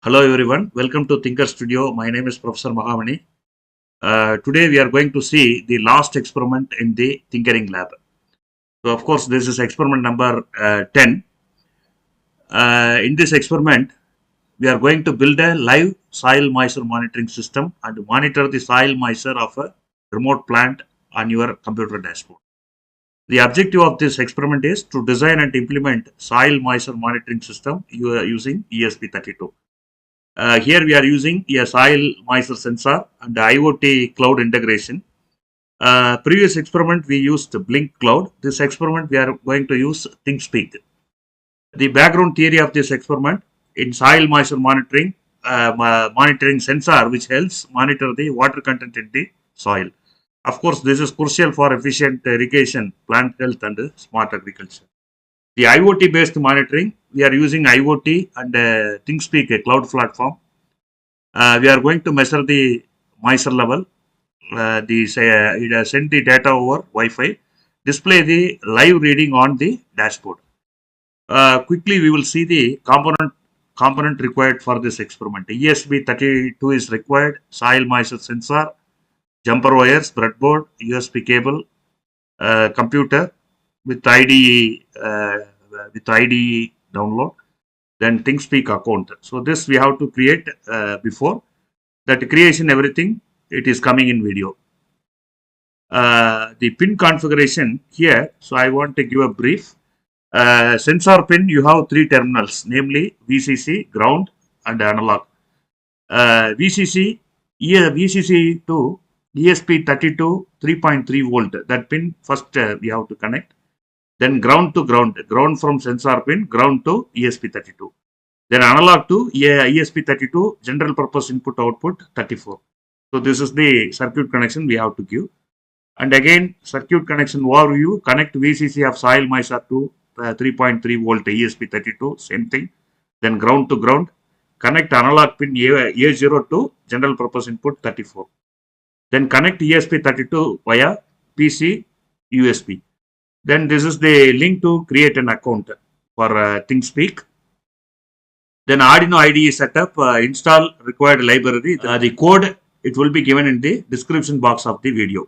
Hello everyone, welcome to Thinker Studio. My name is Professor Mahamani. Today we are going to see the last experiment in the Tinkering Lab. So of course this is experiment number 10. In this experiment we are going to build a live soil moisture monitoring system and monitor the soil moisture of a remote plant on your computer dashboard. The objective of this experiment is to design and implement soil moisture monitoring system using ESP32. Here we are using a soil moisture sensor and IoT cloud integration. Previous experiment we used Blink Cloud. This experiment we are going to use ThingSpeak. The background theory of this experiment: in soil moisture monitoring, monitoring sensor which helps monitor the water content in the soil. Of course, this is crucial for efficient irrigation, plant health and smart agriculture. The IoT based monitoring, we are using IoT and ThingSpeak, a cloud platform. We are going to measure the moisture level, send the data over Wi-Fi, display the live reading on the dashboard. Quickly we will see the component required for this experiment. ESP32 is required, soil moisture sensor, jumper wires, breadboard, USB cable, computer with IDE download, then ThingSpeak account. So this we have to create before that creation, everything it is coming in video. The pin configuration here, so I want to give a brief. Sensor pin, you have three terminals, namely VCC, ground and analog. VCC to ESP32 3.3 volt, that pin first we have to connect. Then ground to ground from sensor pin, ground to ESP32. Then analog to ESP32, general purpose input output 34. So this is the circuit connection we have to give. And again, circuit connection overview, connect VCC of soil moisture to 3.3 volt ESP32, same thing. Then ground to ground, connect analog pin A0 to general purpose input 34. Then connect ESP32 via PC USB. Then this is the link to create an account for ThingSpeak. Then Arduino IDE setup, install required library. The code, it will be given in the description box of the video.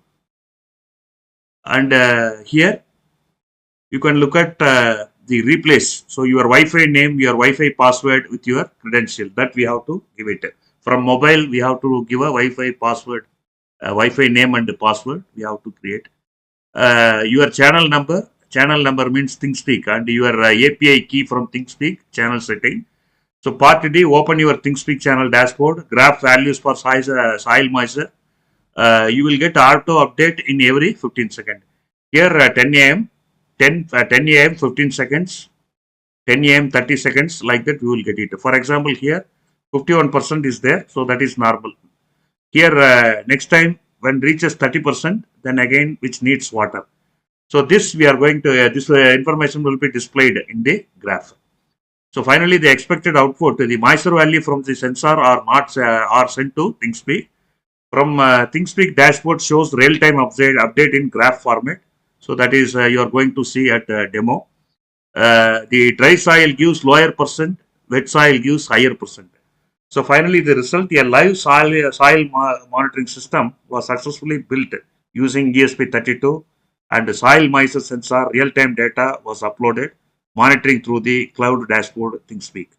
And here you can look at the replace. So your Wi-Fi name, your Wi-Fi password with your credential, that we have to give it. From mobile, we have to give a Wi-Fi password, Wi-Fi name and password we have to create. Your channel number means ThingSpeak, and your API key from ThingSpeak channel setting. So part D, open your ThingSpeak channel dashboard, graph values for soil moisture. You will get auto update in every 15 seconds. Here 10 a.m. 10 a.m. 15 seconds, 10 a.m. 30 seconds, like that we will get it. For example, here 51% is there, so that is normal. Here next time when reaches 30%, then again which needs water. So this we are going to, this information will be displayed in the graph. So finally the expected output, the moisture value from the sensor are sent to ThingSpeak. From ThingSpeak dashboard shows real-time update in graph format. So that is you are going to see at demo. The dry soil gives lower percent, wet soil gives higher percent. So finally, the result, a live soil monitoring system was successfully built using ESP32, and the soil moisture sensor real-time data was uploaded, monitoring through the cloud dashboard ThingSpeak.